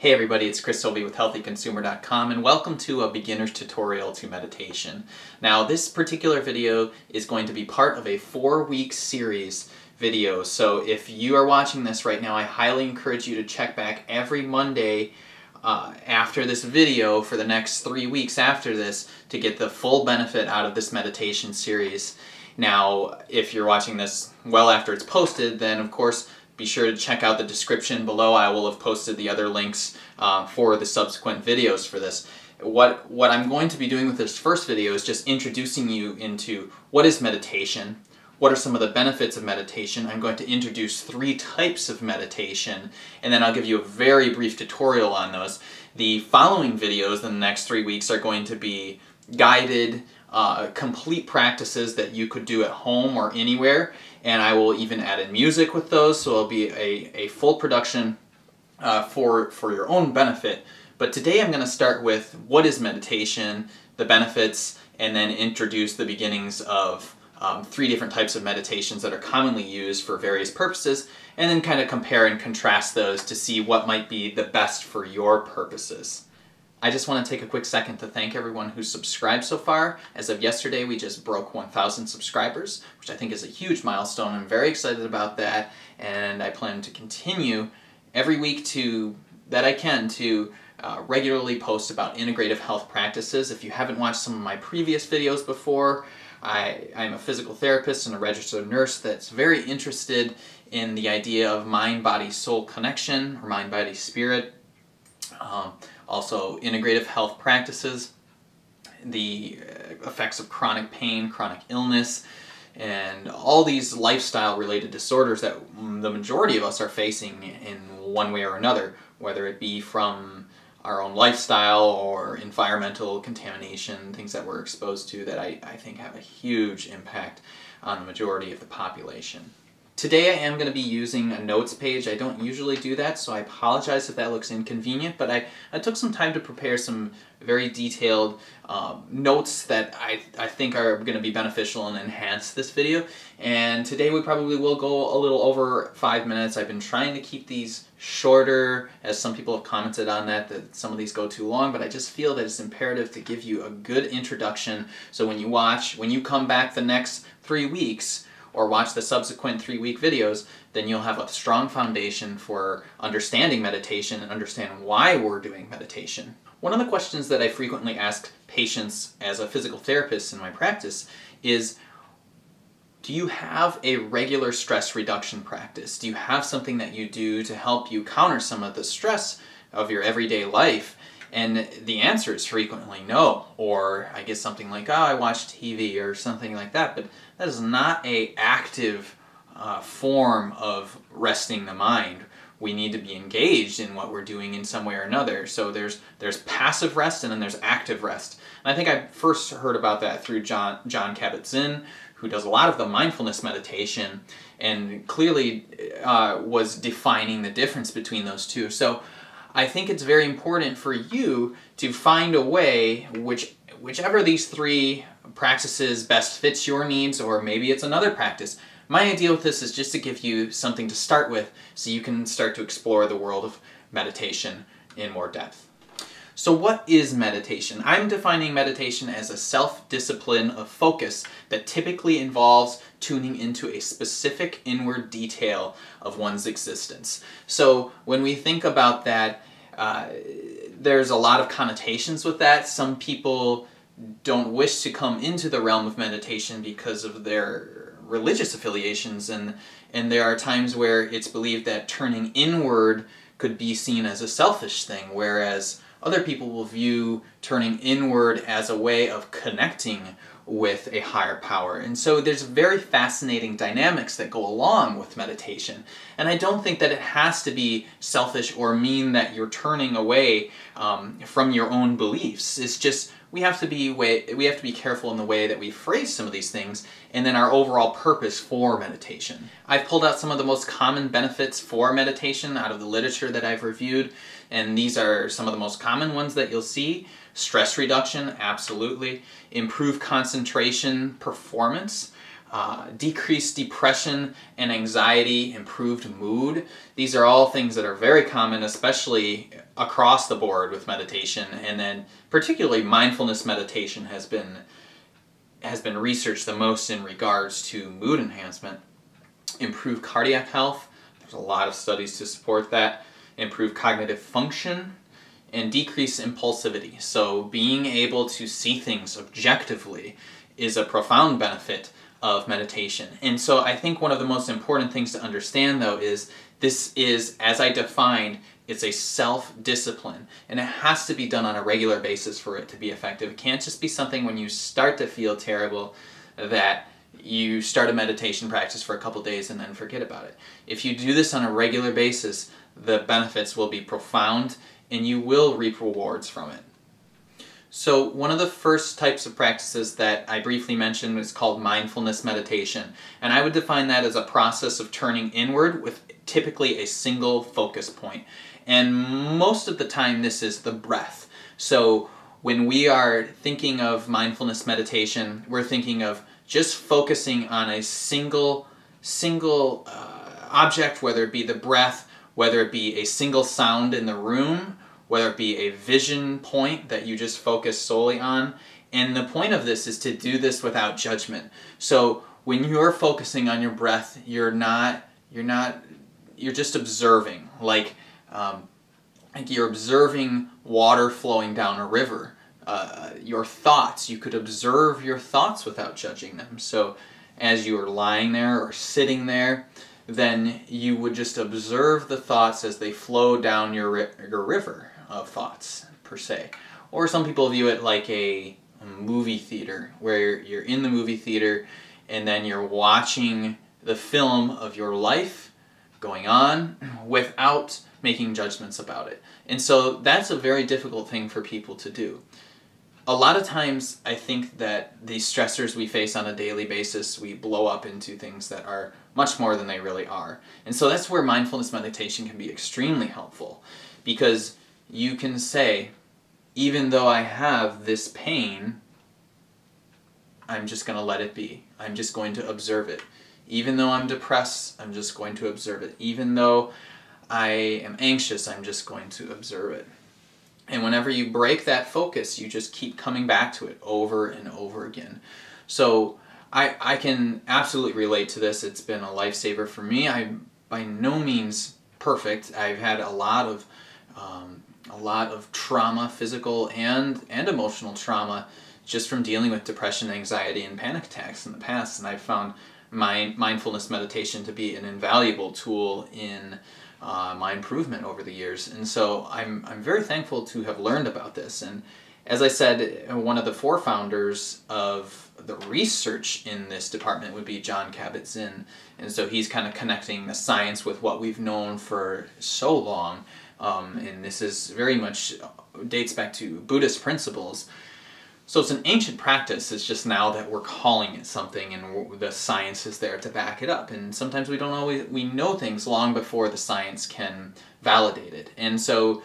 Hey everybody, it's Chris Sovey with HealthyConsumer.com and welcome to a beginner's tutorial to meditation. Now this particular video is going to be part of a 4-week series video, so if you are watching this right now, I highly encourage you to check back every Monday after this video for the next 3 weeks after this to get the full benefit out of this meditation series. Now if you're watching this well after it's posted, then of course be sure to check out the description below. I will have posted the other links for the subsequent videos for this. What I'm going to be doing with this first video is just introducing you into what is meditation, what are some of the benefits of meditation. I'm going to introduce 3 types of meditation, and then I'll give you a very brief tutorial on those. The following videos in the next 3 weeks are going to be guided, complete practices that you could do at home or anywhere, and I will even add in music with those, so it'll be a full production for your own benefit. But today I'm going to start with what is meditation, the benefits, and then introduce the beginnings of 3 different types of meditations that are commonly used for various purposes, and then kind of compare and contrast those to see what might be the best for your purposes. I just want to take a quick second to thank everyone who's subscribed so far. As of yesterday, we just broke 1,000 subscribers, which I think is a huge milestone. I'm very excited about that, and I plan to continue every week that I can to regularly post about integrative health practices. If you haven't watched some of my previous videos before, I'm a physical therapist and a registered nurse that's very interested in the idea of mind-body-soul connection, or mind-body-spirit. Also integrative health practices, the effects of chronic pain, chronic illness, and all these lifestyle related disorders that the majority of us are facing in one way or another, whether it be from our own lifestyle or environmental contamination, things that we're exposed to that I think have a huge impact on the majority of the population. Today I am going to be using a notes page. I don't usually do that, so I apologize if that looks inconvenient, but I took some time to prepare some very detailed notes that I think are going to be beneficial and enhance this video. And today we probably will go a little over 5 minutes. I've been trying to keep these shorter, as some people have commented on that some of these go too long, but I just feel that it's imperative to give you a good introduction, so when you come back the next 3 weeks, or watch the subsequent 3-week videos, then you'll have a strong foundation for understanding meditation and understand why we're doing meditation. One of the questions that I frequently ask patients as a physical therapist in my practice is, do you have a regular stress reduction practice? Do you have something that you do to help you counter some of the stress of your everyday life? And the answer is frequently no, or I get something like, oh, I watch TV or something like that, but that is not an active form of resting the mind. We need to be engaged in what we're doing in some way or another. So there's passive rest and then there's active rest. And I think I first heard about that through Jon Kabat-Zinn, who does a lot of the mindfulness meditation and clearly was defining the difference between those two. So I think it's very important for you to find a way, whichever these 3 practices best fits your needs, or maybe it's another practice. My idea with this is just to give you something to start with so you can start to explore the world of meditation in more depth. So what is meditation? I'm defining meditation as a self-discipline of focus that typically involves tuning into a specific inward detail of one's existence. So when we think about that, there's a lot of connotations with that. Some people don't wish to come into the realm of meditation because of their religious affiliations, and there are times where it's believed that turning inward could be seen as a selfish thing, whereas other people will view turning inward as a way of connecting with a higher power. And so there's very fascinating dynamics that go along with meditation. And I don't think that it has to be selfish or mean that you're turning away from your own beliefs. It's just we have to be careful in the way that we phrase some of these things, and then our overall purpose for meditation. I've pulled out some of the most common benefits for meditation out of the literature that I've reviewed, and these are some of the most common ones that you'll see. Stress reduction, absolutely. Improved concentration, performance, decreased depression and anxiety, improved mood. These are all things that are very common, especially across the board with meditation, and then particularly mindfulness meditation has been researched the most in regards to mood enhancement. Improved cardiac health, there's a lot of studies to support that. Improved cognitive function, and decrease impulsivity. So being able to see things objectively is a profound benefit of meditation. And so I think one of the most important things to understand, though, is this is, as I defined, it's a self-discipline, and it has to be done on a regular basis for it to be effective. It can't just be something when you start to feel terrible that you start a meditation practice for a couple days and then forget about it. If you do this on a regular basis, the benefits will be profound and you will reap rewards from it. So one of the first types of practices that I briefly mentioned is called mindfulness meditation, and I would define that as a process of turning inward with typically a single focus point. And most of the time this is the breath. So when we are thinking of mindfulness meditation, we're thinking of just focusing on a single object, whether it be the breath, whether it be a single sound in the room, whether it be a vision point that you just focus solely on. And the point of this is to do this without judgment. So when you're focusing on your breath, you're just observing, like you're observing water flowing down a river. Your thoughts, you could observe your thoughts without judging them. So as you are lying there or sitting there, then you would just observe the thoughts as they flow down your river of thoughts, per se. Or some people view it like a movie theater, where you're in the movie theater and then you're watching the film of your life going on without making judgments about it. And so that's a very difficult thing for people to do. A lot of times I think that the stressors we face on a daily basis, we blow up into things that are much more than they really are. And so that's where mindfulness meditation can be extremely helpful, because you can say, even though I have this pain, I'm just going to let it be. I'm just going to observe it. Even though I'm depressed, I'm just going to observe it. Even though I am anxious, I'm just going to observe it. And whenever you break that focus, you just keep coming back to it over and over again. So I can absolutely relate to this. It's been a lifesaver for me. I'm by no means perfect. I've had a lot of trauma, physical and emotional trauma, just from dealing with depression, anxiety, and panic attacks in the past. And I've found mindfulness meditation to be an invaluable tool in my improvement over the years. And so I'm very thankful to have learned about this. And as I said, one of the forefounders of the research in this department would be Jon Kabat-Zinn. And so he's kind of connecting the science with what we've known for so long. And this is very much dates back to Buddhist principles. So it's an ancient practice. It's just now that we're calling it something, and the science is there to back it up. And sometimes we know things long before the science can validate it. And so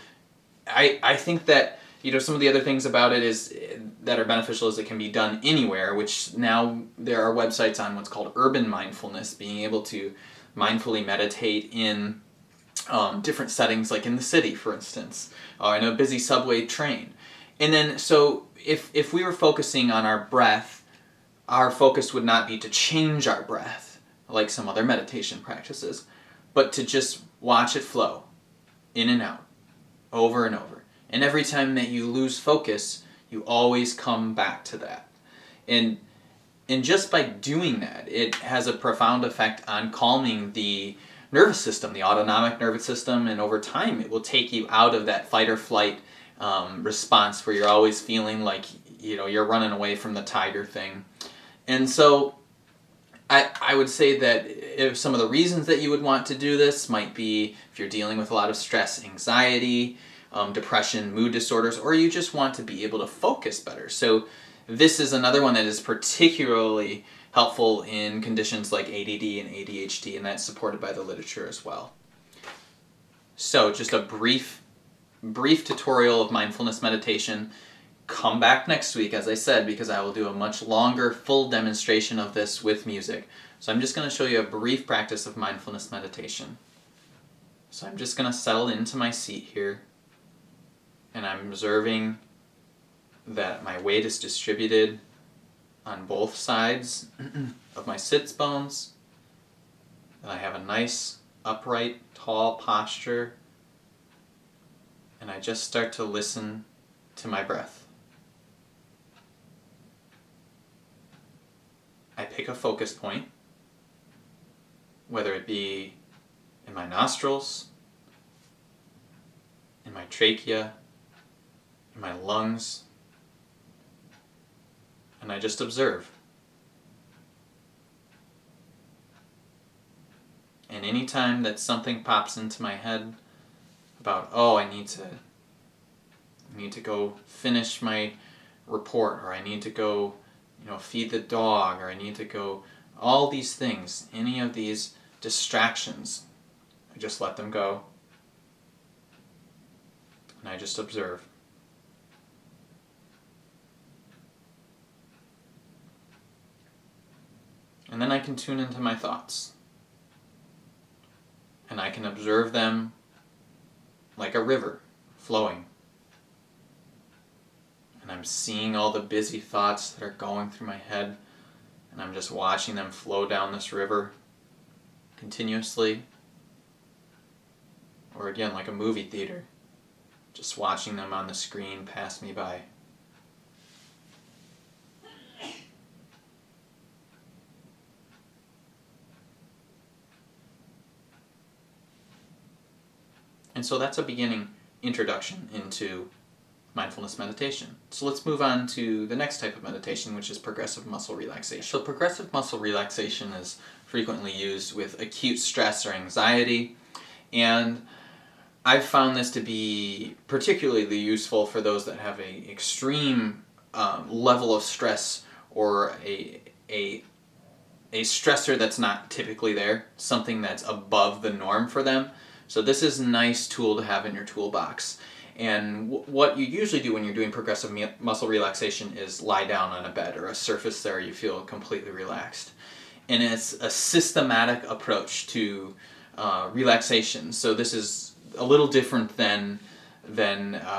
I think that, some of the other things about it is that are beneficial is it can be done anywhere, which now there are websites on what's called urban mindfulness, being able to mindfully meditate in different settings, like in the city, for instance, or in a busy subway train. And then, so if we were focusing on our breath, our focus would not be to change our breath, like some other meditation practices, but to just watch it flow in and out, over and over. And every time that you lose focus, you always come back to that. And just by doing that, it has a profound effect on calming the nervous system, the autonomic nervous system, and over time it will take you out of that fight or flight response where you're always feeling like you're running away from the tiger thing. And so I would say that if some of the reasons that you would want to do this might be if you're dealing with a lot of stress, anxiety, depression, mood disorders, or you just want to be able to focus better. So this is another one that is particularly helpful in conditions like ADD and ADHD, and that's supported by the literature as well. So just a brief tutorial of mindfulness meditation. come back next week, as I said, because I will do a much longer, full demonstration of this with music. So I'm just going to show you a brief practice of mindfulness meditation. So I'm just going to settle into my seat here, and I'm observing that my weight is distributed on both sides of my sits bones, and I have a nice, upright, tall posture, and I just start to listen to my breath. I pick a focus point, whether it be in my nostrils, in my trachea, in my lungs, and I just observe. And anytime that something pops into my head about, oh, I need to go finish my report, or I need to go, feed the dog, or I need to go, all these things, any of these distractions, I just let them go, and I just observe. And then I can tune into my thoughts, and I can observe them like a river flowing. And I'm seeing all the busy thoughts that are going through my head, and I'm just watching them flow down this river continuously. Or again, like a movie theater, just watching them on the screen pass me by. And so that's a beginning introduction into mindfulness meditation. So let's move on to the next type of meditation, which is progressive muscle relaxation. So progressive muscle relaxation is frequently used with acute stress or anxiety, and I've found this to be particularly useful for those that have an extreme level of stress, or a stressor that's not typically there, something that's above the norm for them. So this is a nice tool to have in your toolbox. And what you usually do when you're doing progressive muscle relaxation is lie down on a bed or a surface there you feel completely relaxed. And it's a systematic approach to relaxation. So this is a little different than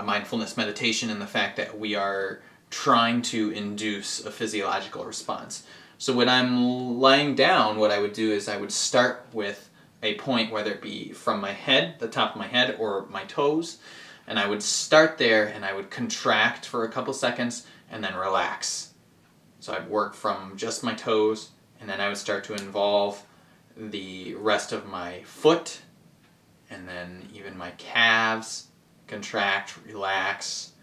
mindfulness meditation in the fact that we are trying to induce a physiological response. So when I'm lying down, what I would do is I would start with a point, whether it be from my head, the top of my head, or my toes, and I would start there and I would contract for a couple seconds and then relax. So I'd work from just my toes, and then I would start to involve the rest of my foot, and then even my calves, contract, relax,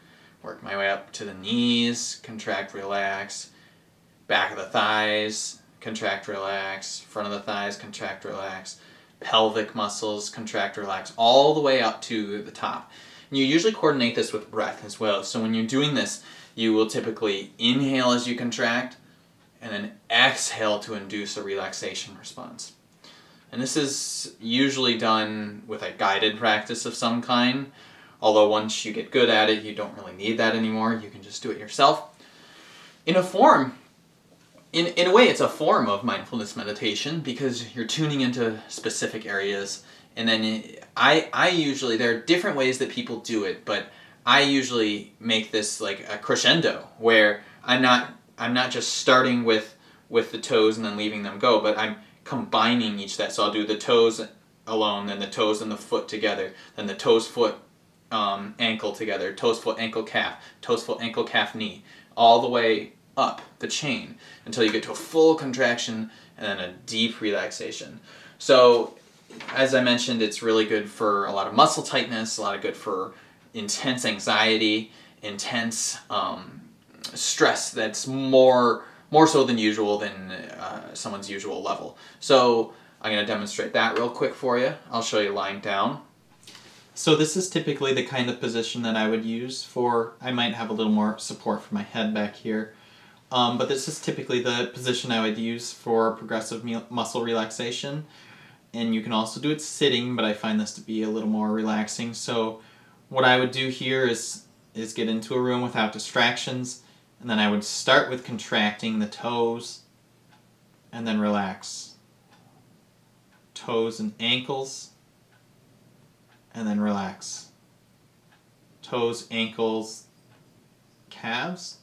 work my way up to the knees, contract, relax, back of the thighs, contract, relax, front of the thighs, contract, relax, pelvic muscles, contract, relax, all the way up to the top. And you usually coordinate this with breath as well. So when you're doing this, you will typically inhale as you contract, and then exhale to induce a relaxation response. And this is usually done with a guided practice of some kind, although once you get good at it, you don't really need that anymore. You can just do it yourself. In a way, it's a form of mindfulness meditation because you're tuning into specific areas, and then I usually, there are different ways that people do it, but I usually make this like a crescendo where I'm not just starting with the toes and then leaving them go, but I'm combining each that. So I'll do the toes alone, then the toes and the foot together, then the toes, foot, ankle together, toes, foot, ankle, calf, toes, foot, ankle, calf, knee, all the way up the chain until you get to a full contraction and then a deep relaxation. So as I mentioned, it's really good for a lot of muscle tightness, a lot of good for intense anxiety, intense stress that's more so than usual than someone's usual level. So I'm going to demonstrate that real quick for you. I'll show you lying down. So this is typically the kind of position that I would use for, I might have a little more support for my head back here. But this is typically the position I would use for progressive muscle relaxation. And you can also do it sitting, but I find this to be a little more relaxing. So what I would do here is is get into a room without distractions, and then I would start with contracting the toes and then relax. Toes and ankles and then relax. Toes, ankles, calves,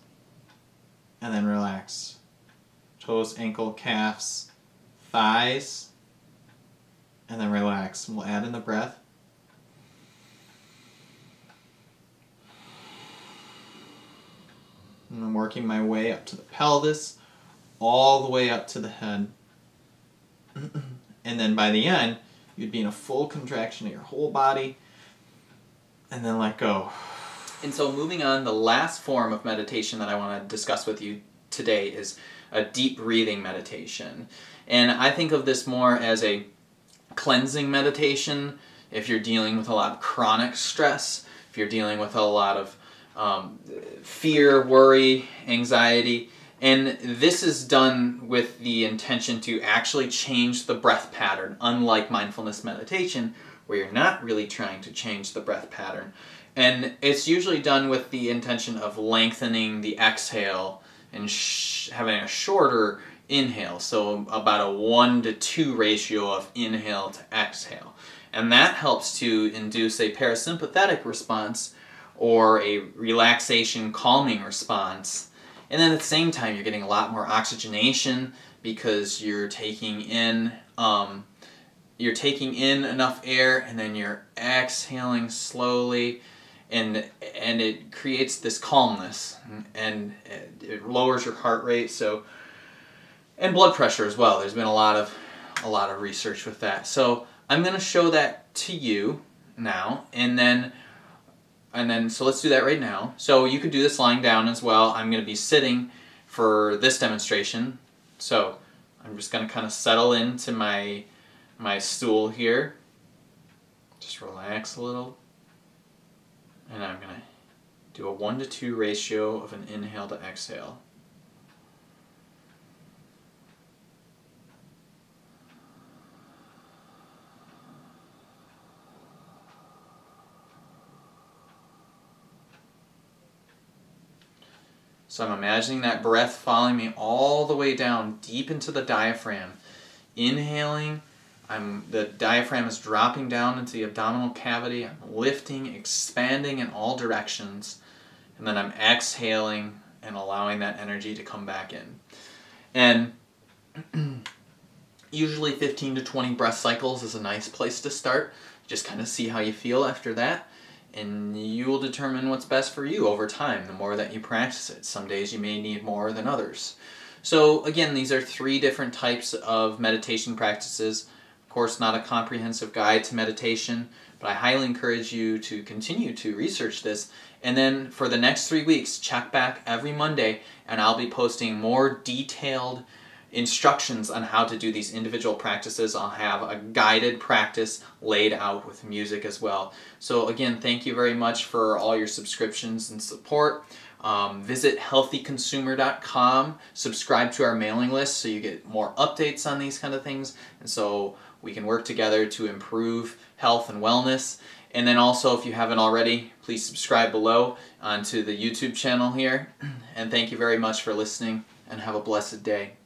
and then relax. Toes, ankle, calves, thighs, and then relax. We'll add in the breath. And I'm working my way up to the pelvis, all the way up to the head. And then by the end, you'd be in a full contraction of your whole body, and then let go. And so moving on, the last form of meditation that I want to discuss with you today is a deep breathing meditation. And I think of this more as a cleansing meditation if you're dealing with a lot of chronic stress, if you're dealing with a lot of fear, worry, anxiety. And this is done with the intention to actually change the breath pattern, unlike mindfulness meditation, where you're not really trying to change the breath pattern. And it's usually done with the intention of lengthening the exhale and having a shorter inhale, so about a 1-to-2 ratio of inhale to exhale. And that helps to induce a parasympathetic response or a relaxation calming response. And then at the same time you're getting a lot more oxygenation because you're taking in enough air, and then you're exhaling slowly, and it creates this calmness, and it lowers your heart rate, and blood pressure as well. There's been a lot of research with that. So I'm going to show that to you now, and then so let's do that right now. So you could do this lying down as well. I'm going to be sitting for this demonstration. So I'm just going to kind of settle into my stool here. Just relax a little. And I'm going to do a 1-to-2 ratio of an inhale to exhale. So I'm imagining that breath following me all the way down deep into the diaphragm. Inhaling, the diaphragm is dropping down into the abdominal cavity. I'm lifting, expanding in all directions. And then I'm exhaling and allowing that energy to come back in. And usually 15 to 20 breath cycles is a nice place to start. Just kind of see how you feel after that. And you will determine what's best for you over time, the more that you practice it. Some days you may need more than others. So again, these are 3 different types of meditation practices. Of course, not a comprehensive guide to meditation, but I highly encourage you to continue to research this. And then for the next 3 weeks, check back every Monday, and I'll be posting more detailed instructions on how to do these individual practices. I'll have a guided practice laid out with music as well. So again, thank you very much for all your subscriptions and support. Visit healthyconsumer.com, subscribe to our mailing list so you get more updates on these kind of things, and so we can work together to improve health and wellness. And then also, if you haven't already, please subscribe below onto the YouTube channel here. And thank you very much for listening, and have a blessed day.